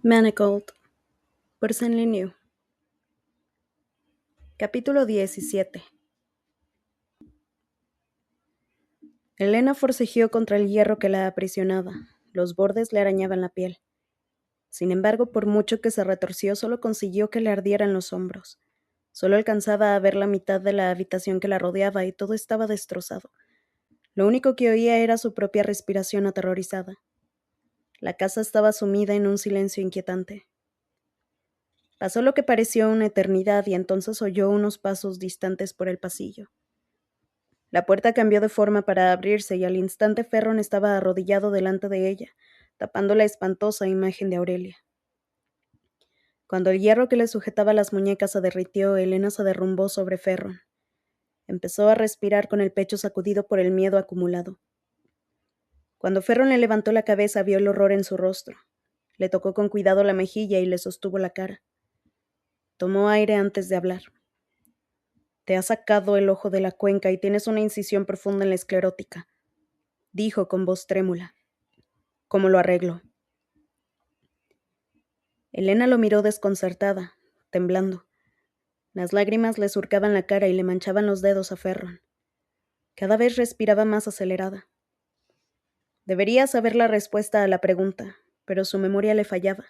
Manacled, por Stanley New. Capítulo 17. Elena forcejeó contra el hierro que la aprisionaba. Los bordes le arañaban la piel. Sin embargo, por mucho que se retorció, solo consiguió que le ardieran los hombros. Solo alcanzaba a ver la mitad de la habitación que la rodeaba y todo estaba destrozado. Lo único que oía era su propia respiración aterrorizada. La casa estaba sumida en un silencio inquietante. Pasó lo que pareció una eternidad y entonces oyó unos pasos distantes por el pasillo. La puerta cambió de forma para abrirse y al instante Ferron estaba arrodillado delante de ella, tapando la espantosa imagen de Aurelia. Cuando el hierro que le sujetaba las muñecas se derritió, Elena se derrumbó sobre Ferron. Empezó a respirar con el pecho sacudido por el miedo acumulado. Cuando Ferron le levantó la cabeza, vio el horror en su rostro. Le tocó con cuidado la mejilla y le sostuvo la cara. Tomó aire antes de hablar. «Te has sacado el ojo de la cuenca y tienes una incisión profunda en la esclerótica», dijo con voz trémula. «¿Cómo lo arreglo?» Elena lo miró desconcertada, temblando. Las lágrimas le surcaban la cara y le manchaban los dedos a Ferron. Cada vez respiraba más acelerada. Debería saber la respuesta a la pregunta, pero su memoria le fallaba.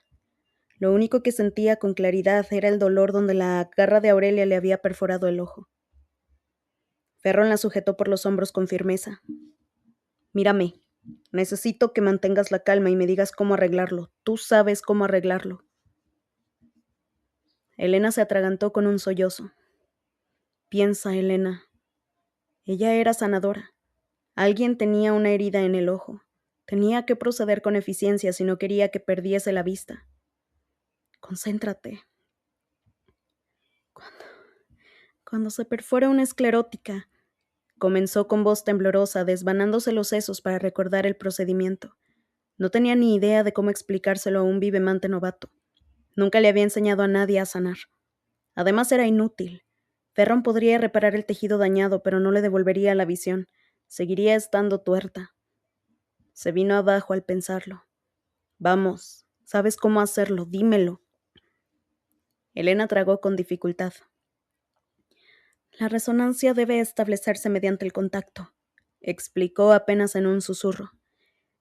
Lo único que sentía con claridad era el dolor donde la garra de Aurelia le había perforado el ojo. Ferron la sujetó por los hombros con firmeza. «Mírame. Necesito que mantengas la calma y me digas cómo arreglarlo. Tú sabes cómo arreglarlo». Elena se atragantó con un sollozo. «Piensa, Elena». Ella era sanadora. Alguien tenía una herida en el ojo. Tenía que proceder con eficiencia si no quería que perdiese la vista. «Concéntrate». Cuando se perfora una esclerótica, comenzó con voz temblorosa, desvanándose los sesos para recordar el procedimiento. No tenía ni idea de cómo explicárselo a un vivemante novato. Nunca le había enseñado a nadie a sanar. Además era inútil. Ferron podría reparar el tejido dañado, pero no le devolvería la visión. Seguiría estando tuerta. Se vino abajo al pensarlo. «Vamos, sabes cómo hacerlo, dímelo». Elena tragó con dificultad. «La resonancia debe establecerse mediante el contacto», explicó apenas en un susurro.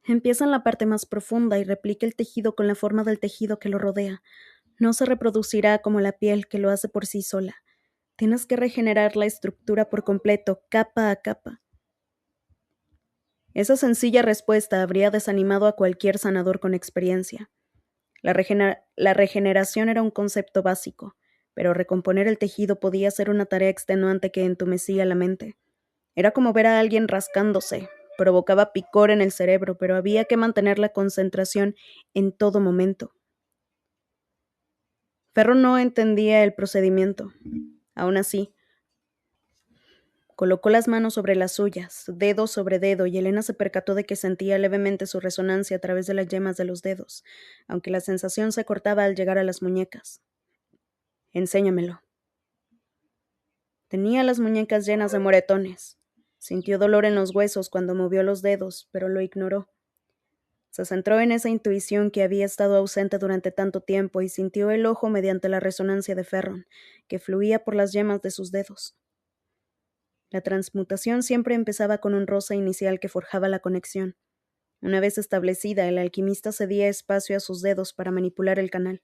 «Empieza en la parte más profunda y replica el tejido con la forma del tejido que lo rodea. No se reproducirá como la piel, que lo hace por sí sola. Tienes que regenerar la estructura por completo, capa a capa». Esa sencilla respuesta habría desanimado a cualquier sanador con experiencia. La regeneración era un concepto básico, pero recomponer el tejido podía ser una tarea extenuante que entumecía la mente. Era como ver a alguien rascándose. Provocaba picor en el cerebro, pero había que mantener la concentración en todo momento. Ferro no entendía el procedimiento. Aún así, colocó las manos sobre las suyas, dedo sobre dedo, y Elena se percató de que sentía levemente su resonancia a través de las yemas de los dedos, aunque la sensación se cortaba al llegar a las muñecas. «Enséñamelo». Tenía las muñecas llenas de moretones. Sintió dolor en los huesos cuando movió los dedos, pero lo ignoró. Se centró en esa intuición que había estado ausente durante tanto tiempo y sintió el ojo mediante la resonancia de Ferron, que fluía por las yemas de sus dedos. La transmutación siempre empezaba con un roce inicial que forjaba la conexión. Una vez establecida, el alquimista cedía espacio a sus dedos para manipular el canal.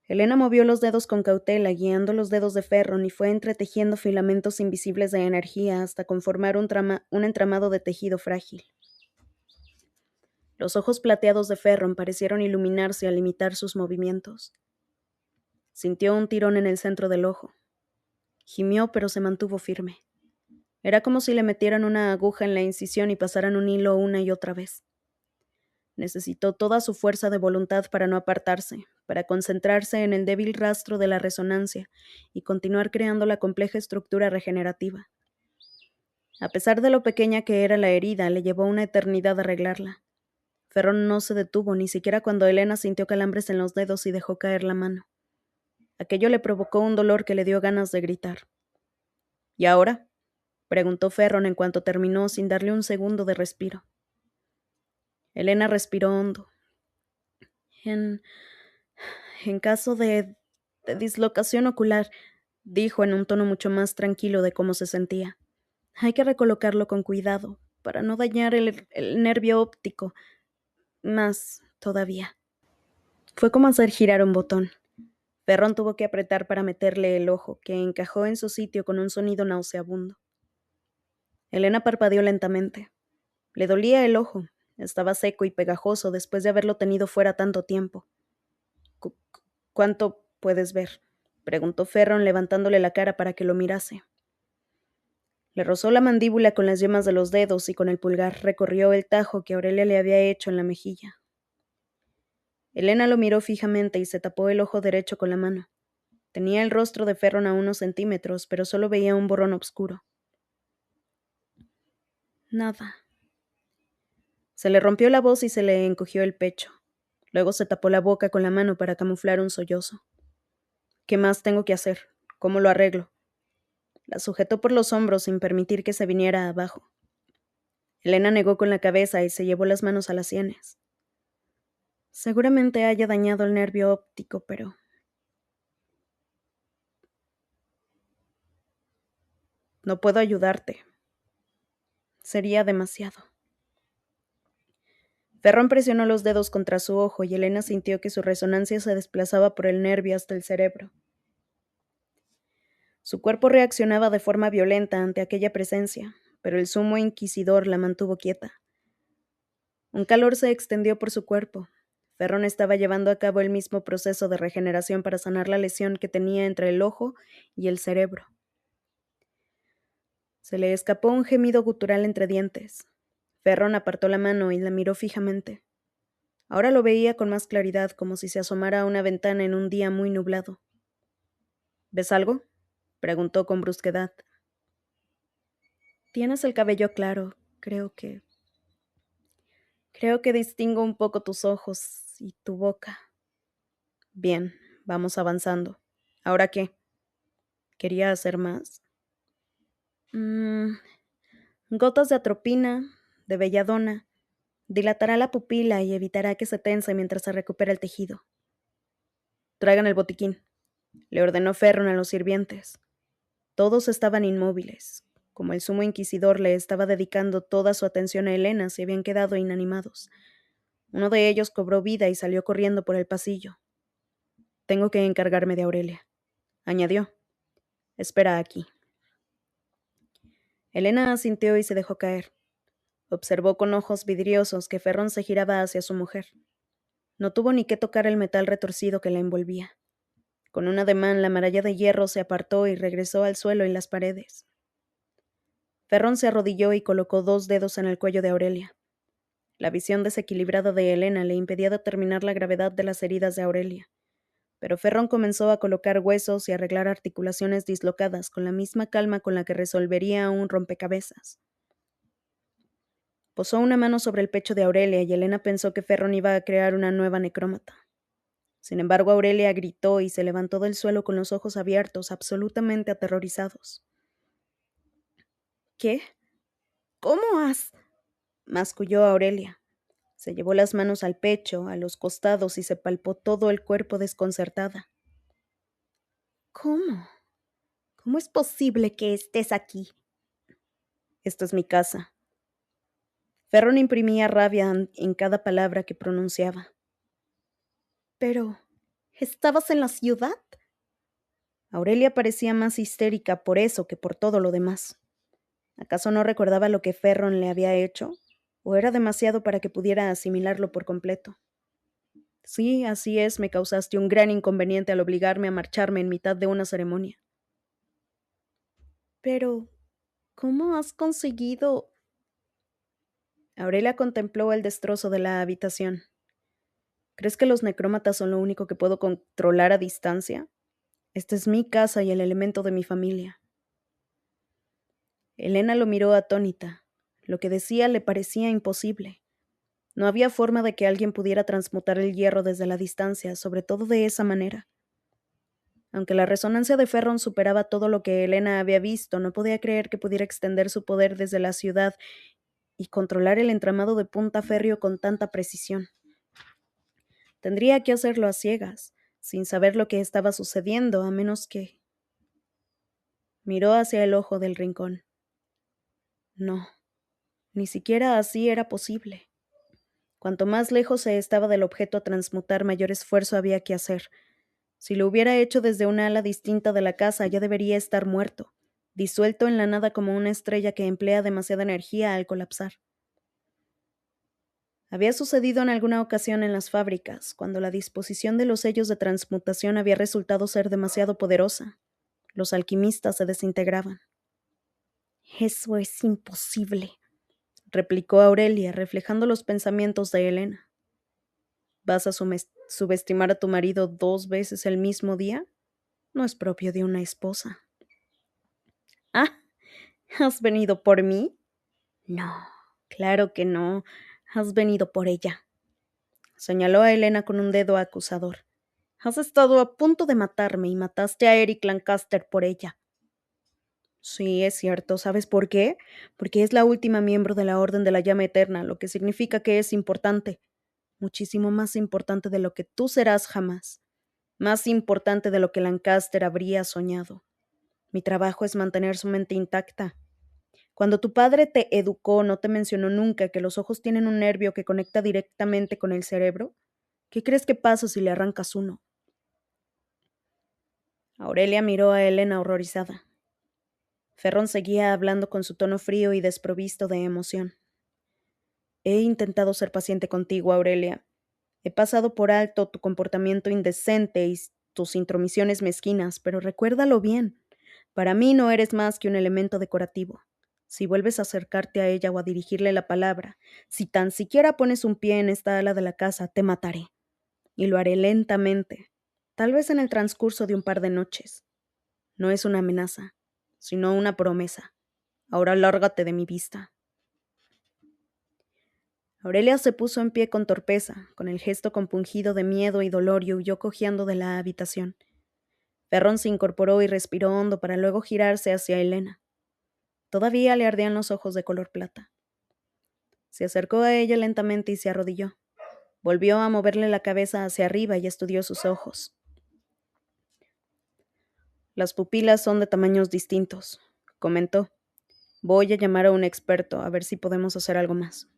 Elena movió los dedos con cautela, guiando los dedos de Ferron, y fue entretejiendo filamentos invisibles de energía hasta conformar un entramado de tejido frágil. Los ojos plateados de Ferron parecieron iluminarse al imitar sus movimientos. Sintió un tirón en el centro del ojo. Gimió, pero se mantuvo firme. Era como si le metieran una aguja en la incisión y pasaran un hilo una y otra vez. Necesitó toda su fuerza de voluntad para no apartarse, para concentrarse en el débil rastro de la resonancia y continuar creando la compleja estructura regenerativa. A pesar de lo pequeña que era la herida, le llevó una eternidad arreglarla. Ferron no se detuvo, ni siquiera cuando Elena sintió calambres en los dedos y dejó caer la mano. Aquello le provocó un dolor que le dio ganas de gritar. «¿Y ahora?», preguntó Ferron en cuanto terminó, sin darle un segundo de respiro. Elena respiró hondo. En, en caso de dislocación ocular, dijo en un tono mucho más tranquilo de cómo se sentía. Hay que recolocarlo con cuidado, para no dañar el nervio óptico. Más todavía. Fue como hacer girar un botón. Ferrón tuvo que apretar para meterle el ojo, que encajó en su sitio con un sonido nauseabundo. Elena parpadeó lentamente. Le dolía el ojo. Estaba seco y pegajoso después de haberlo tenido fuera tanto tiempo. ¿Cuánto puedes ver? Preguntó Ferron levantándole la cara para que lo mirase. Le rozó la mandíbula con las yemas de los dedos y con el pulgar recorrió el tajo que Aurelia le había hecho en la mejilla. Elena lo miró fijamente y se tapó el ojo derecho con la mano. Tenía el rostro de Ferron a unos centímetros, pero solo veía un borrón oscuro. Nada. Se le rompió la voz y se le encogió el pecho. Luego se tapó la boca con la mano para camuflar un sollozo. ¿Qué más tengo que hacer? ¿Cómo lo arreglo? La sujetó por los hombros sin permitir que se viniera abajo. Elena negó con la cabeza y se llevó las manos a las sienes. Seguramente haya dañado el nervio óptico, pero... No puedo ayudarte. Sería demasiado. Ferrón presionó los dedos contra su ojo y Elena sintió que su resonancia se desplazaba por el nervio hasta el cerebro. Su cuerpo reaccionaba de forma violenta ante aquella presencia, pero el sumo inquisidor la mantuvo quieta. Un calor se extendió por su cuerpo. Ferrón estaba llevando a cabo el mismo proceso de regeneración para sanar la lesión que tenía entre el ojo y el cerebro. Se le escapó un gemido gutural entre dientes. Ferrón apartó la mano y la miró fijamente. Ahora lo veía con más claridad, como si se asomara a una ventana en un día muy nublado. ¿Ves algo? Preguntó con brusquedad. Tienes el cabello claro. Creo que distingo un poco tus ojos y tu boca. Bien, vamos avanzando. ¿Ahora qué? ¿Quería hacer más? Gotas de atropina, de belladona. Dilatará la pupila y evitará que se tense mientras se recupera el tejido. Traigan el botiquín, le ordenó Ferron a los sirvientes. Todos estaban inmóviles. Como el sumo inquisidor le estaba dedicando toda su atención a Elena, se habían quedado inanimados. Uno de ellos cobró vida y salió corriendo por el pasillo. Tengo que encargarme de Aurelia, añadió. Espera aquí. Elena asintió y se dejó caer. Observó con ojos vidriosos que Ferrón se giraba hacia su mujer. No tuvo ni que tocar el metal retorcido que la envolvía. Con un ademán, la maraña de hierro se apartó y regresó al suelo y las paredes. Ferrón se arrodilló y colocó 2 dedos en el cuello de Aurelia. La visión desequilibrada de Elena le impedía determinar la gravedad de las heridas de Aurelia. Pero Ferrón comenzó a colocar huesos y arreglar articulaciones dislocadas con la misma calma con la que resolvería un rompecabezas. Posó una mano sobre el pecho de Aurelia y Elena pensó que Ferrón iba a crear una nueva necrómata. Sin embargo, Aurelia gritó y se levantó del suelo con los ojos abiertos, absolutamente aterrorizados. ¿Qué? ¿Cómo has? Masculló Aurelia. Se llevó las manos al pecho, a los costados y se palpó todo el cuerpo desconcertada. ¿Cómo? ¿Cómo es posible que estés aquí? Esta es mi casa. Ferrón imprimía rabia en cada palabra que pronunciaba. Pero, ¿estabas en la ciudad? Aurelia parecía más histérica por eso que por todo lo demás. ¿Acaso no recordaba lo que Ferrón le había hecho? ¿O era demasiado para que pudiera asimilarlo por completo? Sí, así es, me causaste un gran inconveniente al obligarme a marcharme en mitad de una ceremonia. Pero, ¿cómo has conseguido? Aurelia contempló el destrozo de la habitación. ¿Crees que los necrómatas son lo único que puedo controlar a distancia? Esta es mi casa y el elemento de mi familia. Elena lo miró atónita. Lo que decía le parecía imposible. No había forma de que alguien pudiera transmutar el hierro desde la distancia, sobre todo de esa manera. Aunque la resonancia de Ferron superaba todo lo que Elena había visto, no podía creer que pudiera extender su poder desde la ciudad y controlar el entramado de Punta Ferrio con tanta precisión. Tendría que hacerlo a ciegas, sin saber lo que estaba sucediendo, a menos que... Miró hacia el ojo del rincón. No, ni siquiera así era posible. Cuanto más lejos se estaba del objeto a transmutar, mayor esfuerzo había que hacer. Si lo hubiera hecho desde una ala distinta de la casa, ya debería estar muerto, disuelto en la nada como una estrella que emplea demasiada energía al colapsar. Había sucedido en alguna ocasión en las fábricas, cuando la disposición de los sellos de transmutación había resultado ser demasiado poderosa. Los alquimistas se desintegraban. Eso es imposible, replicó Aurelia, reflejando los pensamientos de Helena. ¿Vas a subestimar a tu marido 2 veces el mismo día? No es propio de una esposa. Ah, ¿has venido por mí? No, claro que no. Has venido por ella. Señaló a Helena con un dedo acusador. Has estado a punto de matarme y mataste a Eric Lancaster por ella. Sí, es cierto. ¿Sabes por qué? Porque es la última miembro de la Orden de la Llama Eterna, lo que significa que es importante. Muchísimo más importante de lo que tú serás jamás. Más importante de lo que Lancaster habría soñado. Mi trabajo es mantener su mente intacta. Cuando tu padre te educó, ¿no te mencionó nunca que los ojos tienen un nervio que conecta directamente con el cerebro? ¿Qué crees que pasa si le arrancas uno? Aurelia miró a Helena horrorizada. Ferrón seguía hablando con su tono frío y desprovisto de emoción. He intentado ser paciente contigo, Aurelia. He pasado por alto tu comportamiento indecente y tus intromisiones mezquinas, pero recuérdalo bien. Para mí no eres más que un elemento decorativo. Si vuelves a acercarte a ella o a dirigirle la palabra, si tan siquiera pones un pie en esta ala de la casa, te mataré. Y lo haré lentamente, tal vez en el transcurso de un par de noches. No es una amenaza, sino una promesa. Ahora lárgate de mi vista. Aurelia se puso en pie con torpeza, con el gesto compungido de miedo y dolor, y huyó cojeando de la habitación. Ferrón se incorporó y respiró hondo para luego girarse hacia Helena. Todavía le ardían los ojos de color plata. Se acercó a ella lentamente y se arrodilló. Volvió a moverle la cabeza hacia arriba y estudió sus ojos. Las pupilas son de tamaños distintos, comentó. Voy a llamar a un experto a ver si podemos hacer algo más.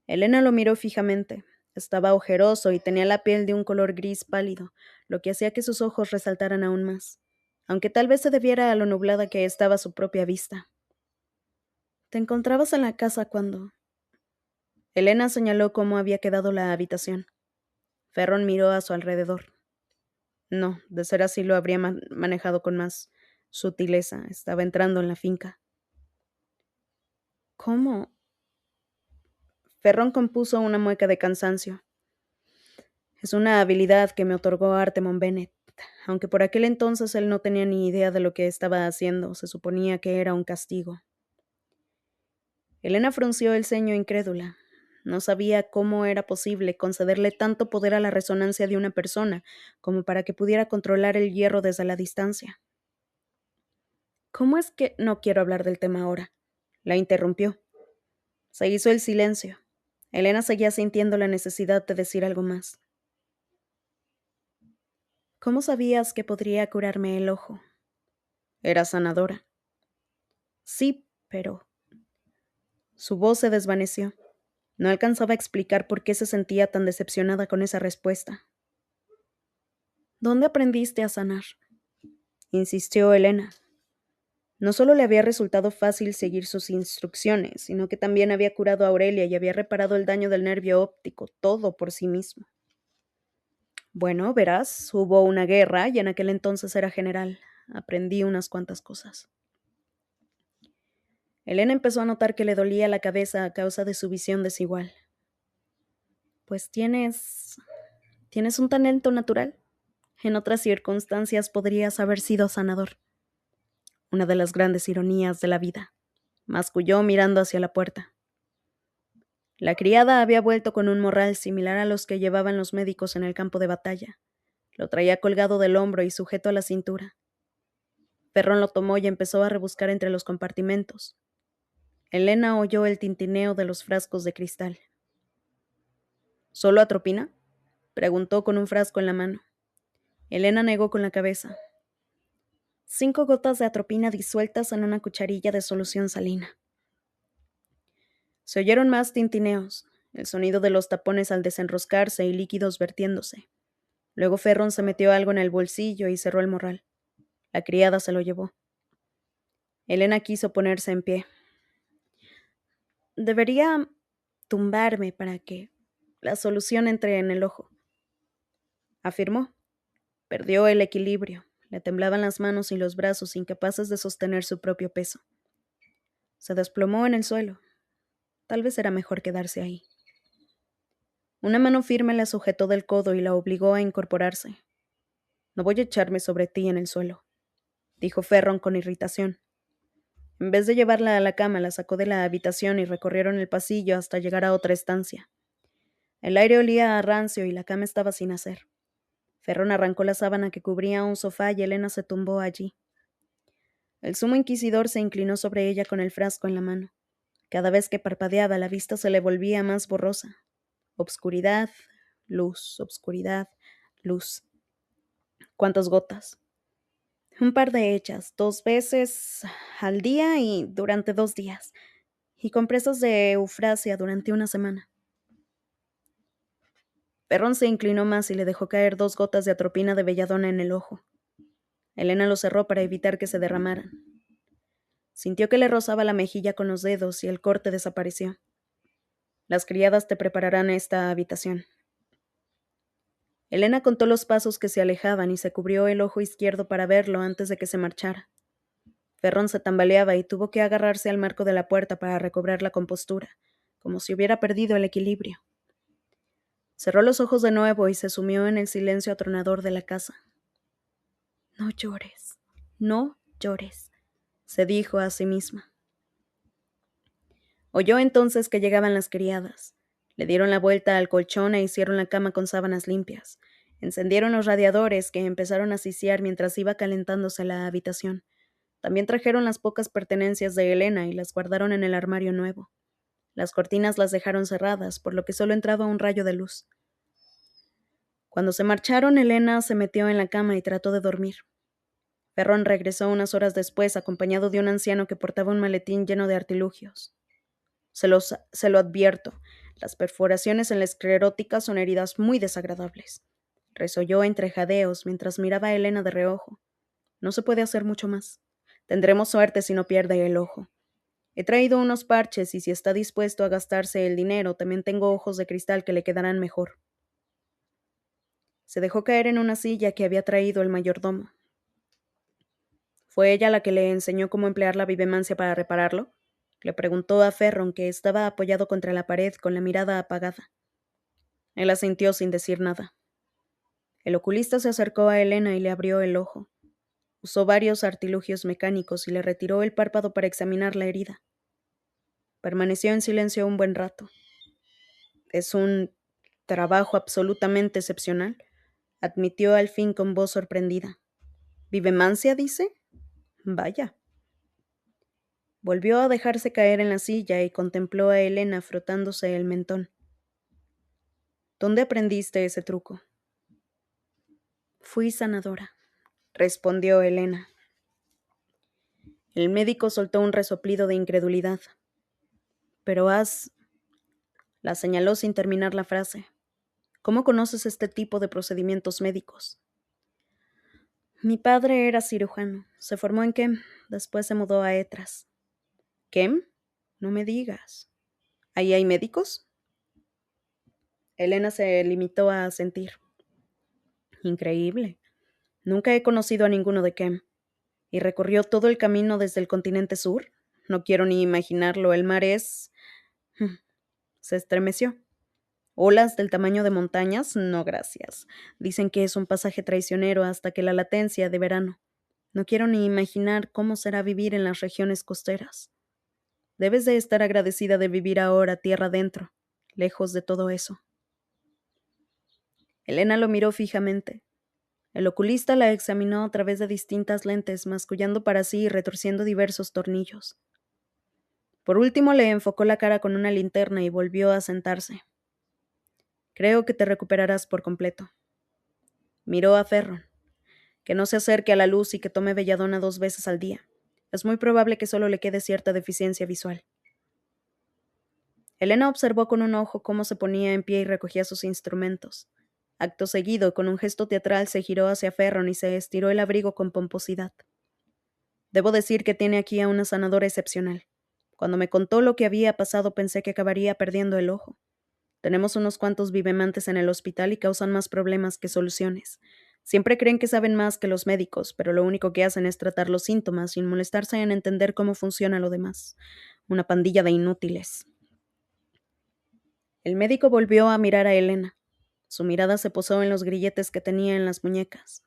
Helena lo miró fijamente. Estaba ojeroso y tenía la piel de un color gris pálido, lo que hacía que sus ojos resaltaran aún más, aunque tal vez se debiera a lo nublada que estaba su propia vista. ¿Te encontrabas en la casa cuando...? Helena señaló cómo había quedado la habitación. Ferrón miró a su alrededor. No, de ser así lo habría manejado con más sutileza. Estaba entrando en la finca. ¿Cómo? Ferrón compuso una mueca de cansancio. Es una habilidad que me otorgó Artemon Bennett. Aunque por aquel entonces él no tenía ni idea de lo que estaba haciendo, se suponía que era un castigo. Helena frunció el ceño incrédula. No sabía cómo era posible concederle tanto poder a la resonancia de una persona como para que pudiera controlar el hierro desde la distancia. ¿Cómo es que no quiero hablar del tema ahora? La interrumpió. Se hizo el silencio. Helena seguía sintiendo la necesidad de decir algo más. ¿Cómo sabías que podría curarme el ojo? Era sanadora. Sí, pero... Su voz se desvaneció. No alcanzaba a explicar por qué se sentía tan decepcionada con esa respuesta. ¿Dónde aprendiste a sanar? Insistió Helena. No solo le había resultado fácil seguir sus instrucciones, sino que también había curado a Aurelia y había reparado el daño del nervio óptico, todo por sí mismo. Bueno, verás, hubo una guerra y en aquel entonces era general. Aprendí unas cuantas cosas. Helena empezó a notar que le dolía la cabeza a causa de su visión desigual. Pues tienes un talento natural. En otras circunstancias podrías haber sido sanador. Una de las grandes ironías de la vida, masculló mirando hacia la puerta. La criada había vuelto con un morral similar a los que llevaban los médicos en el campo de batalla. Lo traía colgado del hombro y sujeto a la cintura. Ferrón lo tomó y empezó a rebuscar entre los compartimentos. Helena oyó el tintineo de los frascos de cristal. ¿Solo atropina? Preguntó con un frasco en la mano. Elena negó con la cabeza. 5 gotas de atropina disueltas en una cucharilla de solución salina. Se oyeron más tintineos, el sonido de los tapones al desenroscarse y líquidos vertiéndose. Luego Ferron se metió algo en el bolsillo y cerró el morral. La criada se lo llevó. Elena quiso ponerse en pie. Debería tumbarme para que la solución entre en el ojo, afirmó. Perdió el equilibrio. Le temblaban las manos y los brazos, incapaces de sostener su propio peso. Se desplomó en el suelo. Tal vez era mejor quedarse ahí. Una mano firme la sujetó del codo y la obligó a incorporarse. No voy a echarme sobre ti en el suelo, dijo Ferron con irritación. En vez de llevarla a la cama, la sacó de la habitación y recorrieron el pasillo hasta llegar a otra estancia. El aire olía a rancio y la cama estaba sin hacer. Ferron arrancó la sábana que cubría un sofá y Elena se tumbó allí. El sumo inquisidor se inclinó sobre ella con el frasco en la mano. Cada vez que parpadeaba, la vista se le volvía más borrosa. Obscuridad, luz, obscuridad, luz. ¿Cuántas gotas? Un par de hechas, 2 veces al día y durante 2 días. Y compresas de eufrasia durante una semana. Perrón se inclinó más y le dejó caer 2 gotas de atropina de belladona en el ojo. Elena lo cerró para evitar que se derramaran. Sintió que le rozaba la mejilla con los dedos y el corte desapareció. Las criadas te prepararán esta habitación. Elena contó los pasos que se alejaban y se cubrió el ojo izquierdo para verlo antes de que se marchara. Ferrón se tambaleaba y tuvo que agarrarse al marco de la puerta para recobrar la compostura, como si hubiera perdido el equilibrio. Cerró los ojos de nuevo y se sumió en el silencio atronador de la casa. No llores, no llores, se dijo a sí misma. Oyó entonces que llegaban las criadas. Le dieron la vuelta al colchón e hicieron la cama con sábanas limpias. Encendieron los radiadores que empezaron a sisear mientras iba calentándose la habitación. También trajeron las pocas pertenencias de Elena y las guardaron en el armario nuevo. Las cortinas las dejaron cerradas, por lo que solo entraba un rayo de luz. Cuando se marcharon, Elena se metió en la cama y trató de dormir. Ferrón regresó unas horas después, acompañado de un anciano que portaba un maletín lleno de artilugios. Se lo advierto, las perforaciones en la esclerótica son heridas muy desagradables. Resolló entre jadeos mientras miraba a Elena de reojo. No se puede hacer mucho más. Tendremos suerte si no pierde el ojo. He traído unos parches y si está dispuesto a gastarse el dinero, también tengo ojos de cristal que le quedarán mejor. Se dejó caer en una silla que había traído el mayordomo. ¿Fue ella la que le enseñó cómo emplear la vivemancia para repararlo? Le preguntó a Ferron, que estaba apoyado contra la pared con la mirada apagada. Él asintió sin decir nada. El oculista se acercó a Elena y le abrió el ojo. Usó varios artilugios mecánicos y le retiró el párpado para examinar la herida. Permaneció en silencio un buen rato. Es un trabajo absolutamente excepcional, admitió al fin con voz sorprendida. ¿Vivemancia, dice? Vaya. Volvió a dejarse caer en la silla y contempló a Elena frotándose el mentón. ¿Dónde aprendiste ese truco? Fui sanadora, respondió Elena. El médico soltó un resoplido de incredulidad. Pero la señaló sin terminar la frase. ¿Cómo conoces este tipo de procedimientos médicos? Mi padre era cirujano. Se formó en Kem, después se mudó a Etras. ¿Kem? No me digas. ¿Ahí hay médicos? Elena se limitó a asentir. Increíble. Nunca he conocido a ninguno de Kem. ¿Y recorrió todo el camino desde el continente sur? No quiero ni imaginarlo. El mar es... Se estremeció. ¿Olas del tamaño de montañas? No, gracias. Dicen que es un pasaje traicionero hasta que la latencia de verano. No quiero ni imaginar cómo será vivir en las regiones costeras. Debes de estar agradecida de vivir ahora tierra adentro, lejos de todo eso. Elena lo miró fijamente. El oculista la examinó a través de distintas lentes, mascullando para sí y retorciendo diversos tornillos. Por último le enfocó la cara con una linterna y volvió a sentarse. Creo que te recuperarás por completo. Miró a Ferron. Que no se acerque a la luz y que tome belladona 2 veces al día. Es muy probable que solo le quede cierta deficiencia visual. Elena observó con un ojo cómo se ponía en pie y recogía sus instrumentos. Acto seguido, con un gesto teatral, se giró hacia Ferron y se estiró el abrigo con pomposidad. Debo decir que tiene aquí a una sanadora excepcional. Cuando me contó lo que había pasado pensé que acabaría perdiendo el ojo. Tenemos unos cuantos vivemantes en el hospital y causan más problemas que soluciones. Siempre creen que saben más que los médicos, pero lo único que hacen es tratar los síntomas sin molestarse en entender cómo funciona lo demás. Una pandilla de inútiles. El médico volvió a mirar a Elena. Su mirada se posó en los grilletes que tenía en las muñecas.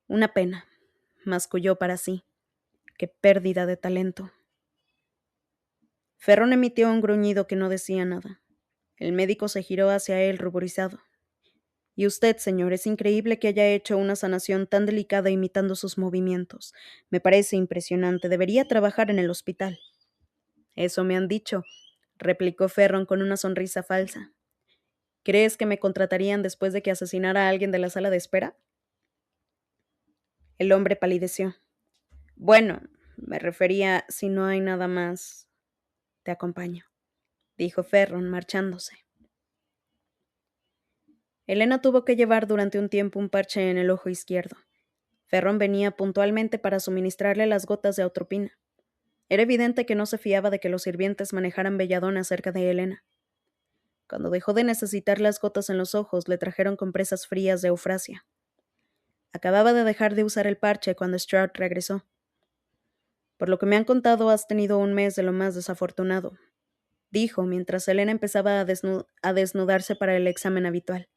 Una pena, masculló para sí. Qué pérdida de talento. Ferron emitió un gruñido que no decía nada. El médico se giró hacia él ruborizado. Y usted, señor, es increíble que haya hecho una sanación tan delicada imitando sus movimientos. Me parece impresionante. Debería trabajar en el hospital. Eso me han dicho, replicó Ferron con una sonrisa falsa. ¿Crees que me contratarían después de que asesinara a alguien de la sala de espera? El hombre palideció. Bueno, me refería si no hay nada más. Te acompaño, dijo Ferron, marchándose. Elena tuvo que llevar durante un tiempo un parche en el ojo izquierdo. Ferron venía puntualmente para suministrarle las gotas de atropina. Era evidente que no se fiaba de que los sirvientes manejaran belladona cerca de Elena. Cuando dejó de necesitar las gotas en los ojos, le trajeron compresas frías de eufrasia. Acababa de dejar de usar el parche cuando Stroud regresó. Por lo que me han contado, has tenido un mes de lo más desafortunado, dijo mientras Elena empezaba a desnudarse para el examen habitual.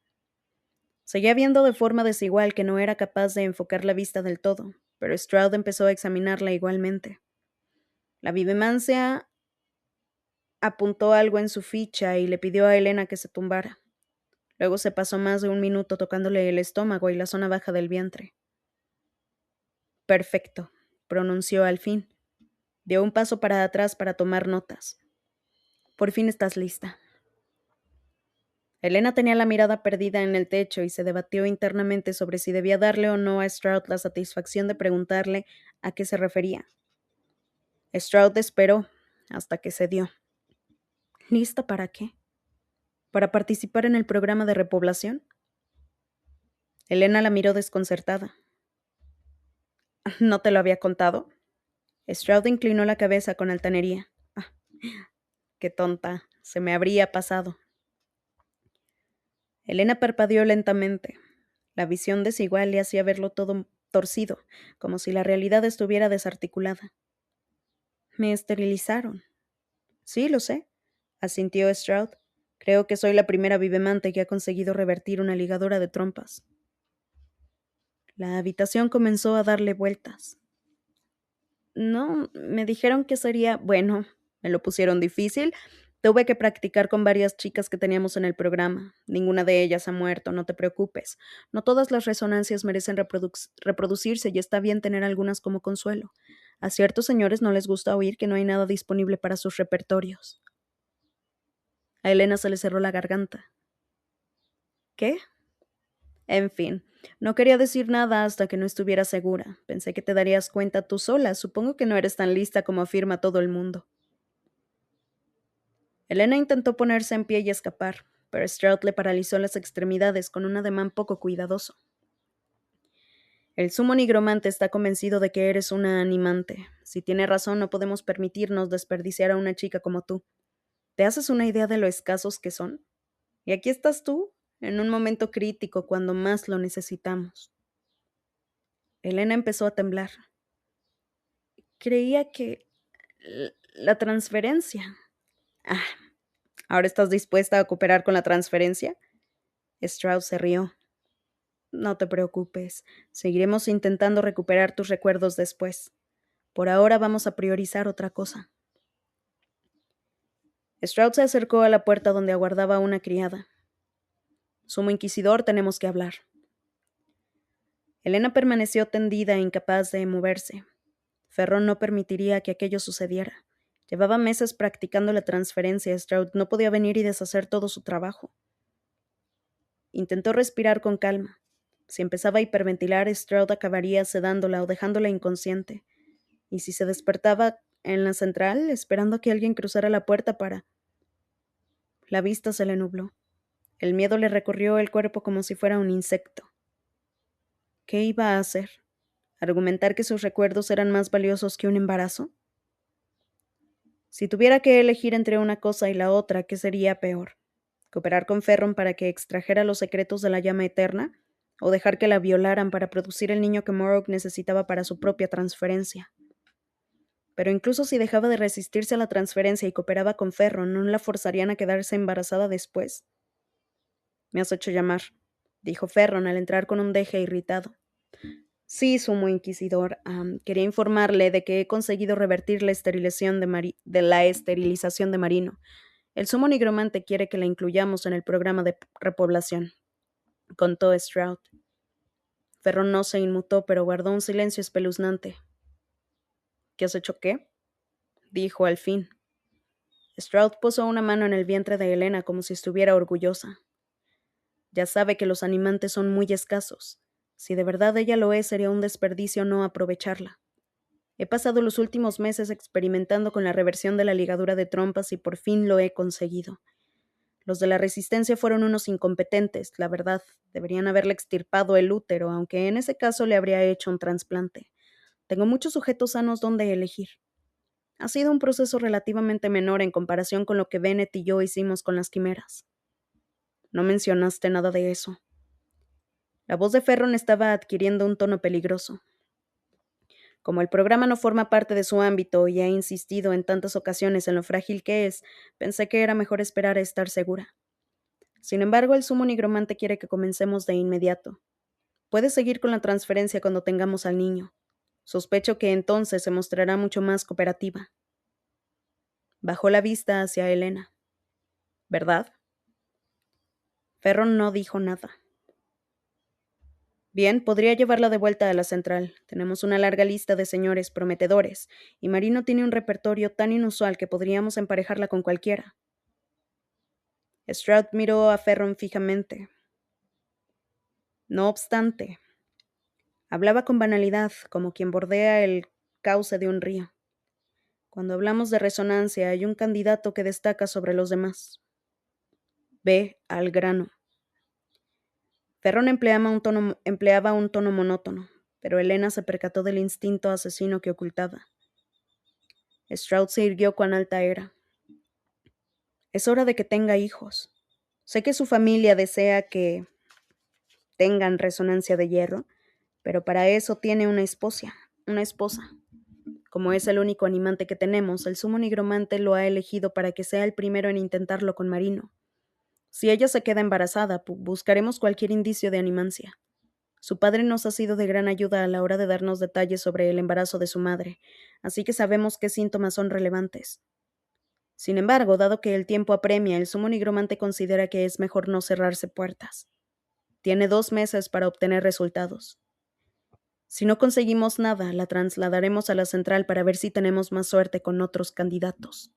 Seguía viendo de forma desigual que no era capaz de enfocar la vista del todo, pero Stroud empezó a examinarla igualmente. La vivemancia apuntó algo en su ficha y le pidió a Elena que se tumbara. Luego se pasó más de 1 minuto tocándole el estómago y la zona baja del vientre. Perfecto, pronunció al fin. Dio un paso para atrás para tomar notas. Por fin estás lista. Elena tenía la mirada perdida en el techo y se debatió internamente sobre si debía darle o no a Stroud la satisfacción de preguntarle a qué se refería. Stroud esperó hasta que cedió. ¿Lista para qué? ¿Para participar en el programa de repoblación? Elena la miró desconcertada. ¿No te lo había contado? Stroud inclinó la cabeza con altanería. Ah, qué tonta, se me habría pasado. Elena parpadeó lentamente. La visión desigual le hacía verlo todo torcido, como si la realidad estuviera desarticulada. Me esterilizaron. Sí, lo sé, asintió Stroud. Creo que soy la primera vivemante que ha conseguido revertir una ligadura de trompas. La habitación comenzó a darle vueltas. No, me dijeron que sería, bueno, me lo pusieron difícil. Tuve que practicar con varias chicas que teníamos en el programa. Ninguna de ellas ha muerto, no te preocupes. No todas las resonancias merecen reproducirse y está bien tener algunas como consuelo. A ciertos señores no les gusta oír que no hay nada disponible para sus repertorios. A Elena se le cerró la garganta. ¿Qué? En fin, no quería decir nada hasta que no estuviera segura. Pensé que te darías cuenta tú sola. Supongo que no eres tan lista como afirma todo el mundo. Elena intentó ponerse en pie y escapar, pero Stroud le paralizó las extremidades con un ademán poco cuidadoso. El sumo nigromante está convencido de que eres una animante. Si tiene razón, no podemos permitirnos desperdiciar a una chica como tú. ¿Te haces una idea de lo escasos que son? Y aquí estás tú, en un momento crítico cuando más lo necesitamos. Elena empezó a temblar. Creía que... la transferencia. Ah, ¿ahora estás dispuesta a cooperar con la transferencia? Stroud se rió. No te preocupes, seguiremos intentando recuperar tus recuerdos después. Por ahora vamos a priorizar otra cosa. Stroud se acercó a la puerta donde aguardaba una criada. Sumo inquisidor, tenemos que hablar. Elena permaneció tendida, incapaz de moverse. Ferron no permitiría que aquello sucediera. Llevaba meses practicando la transferencia. Stroud no podía venir y deshacer todo su trabajo. Intentó respirar con calma. Si empezaba a hiperventilar, Stroud acabaría sedándola o dejándola inconsciente. Y si se despertaba en la central, esperando a que alguien cruzara la puerta para... La vista se le nubló. El miedo le recorrió el cuerpo como si fuera un insecto. ¿Qué iba a hacer? ¿Argumentar que sus recuerdos eran más valiosos que un embarazo? Si tuviera que elegir entre una cosa y la otra, ¿qué sería peor? ¿Cooperar con Ferron para que extrajera los secretos de la llama eterna? ¿O dejar que la violaran para producir el niño que Morrow necesitaba para su propia transferencia? Pero incluso si dejaba de resistirse a la transferencia y cooperaba con Ferron, ¿no la forzarían a quedarse embarazada después? Me has hecho llamar, dijo Ferron al entrar con un deje irritado. Sí, sumo inquisidor. Quería informarle de que he conseguido revertir la esterilización de Marino. El sumo nigromante quiere que la incluyamos en el programa de repoblación, contó Stroud. Ferron no se inmutó, pero guardó un silencio espeluznante. ¿Qué has hecho qué? Dijo al fin. Stroud puso una mano en el vientre de Helena como si estuviera orgullosa. Ya sabe que los animantes son muy escasos. Si de verdad ella lo es, sería un desperdicio no aprovecharla. He pasado los últimos meses experimentando con la reversión de la ligadura de trompas y por fin lo he conseguido. Los de la resistencia fueron unos incompetentes, la verdad. Deberían haberle extirpado el útero, aunque en ese caso le habría hecho un trasplante. Tengo muchos sujetos sanos donde elegir. Ha sido un proceso relativamente menor en comparación con lo que Bennett y yo hicimos con las quimeras. No mencionaste nada de eso. La voz de Ferron estaba adquiriendo un tono peligroso. Como el programa no forma parte de su ámbito y ha insistido en tantas ocasiones en lo frágil que es, pensé que era mejor esperar a estar segura. Sin embargo, el sumo nigromante quiere que comencemos de inmediato. Puede seguir con la transferencia cuando tengamos al niño. Sospecho que entonces se mostrará mucho más cooperativa. Bajó la vista hacia Helena. ¿Verdad? Ferron no dijo nada. Bien, podría llevarla de vuelta a la central. Tenemos una larga lista de señores prometedores, y Marino tiene un repertorio tan inusual que podríamos emparejarla con cualquiera. Stroud miró a Ferron fijamente. No obstante, hablaba con banalidad, como quien bordea el cauce de un río. Cuando hablamos de resonancia, hay un candidato que destaca sobre los demás. Ve al grano. Ferron empleaba un tono monótono, pero Helena se percató del instinto asesino que ocultaba. Stroud se irguió cuán alta era. Es hora de que tenga hijos. Sé que su familia desea que tengan resonancia de hierro, pero para eso tiene una esposa. Como es el único animante que tenemos, el sumo nigromante lo ha elegido para que sea el primero en intentarlo con Marino. Si ella se queda embarazada, buscaremos cualquier indicio de animancia. Su padre nos ha sido de gran ayuda a la hora de darnos detalles sobre el embarazo de su madre, así que sabemos qué síntomas son relevantes. Sin embargo, dado que el tiempo apremia, el sumo nigromante considera que es mejor no cerrarse puertas. Tiene 2 meses para obtener resultados. Si no conseguimos nada, la trasladaremos a la central para ver si tenemos más suerte con otros candidatos.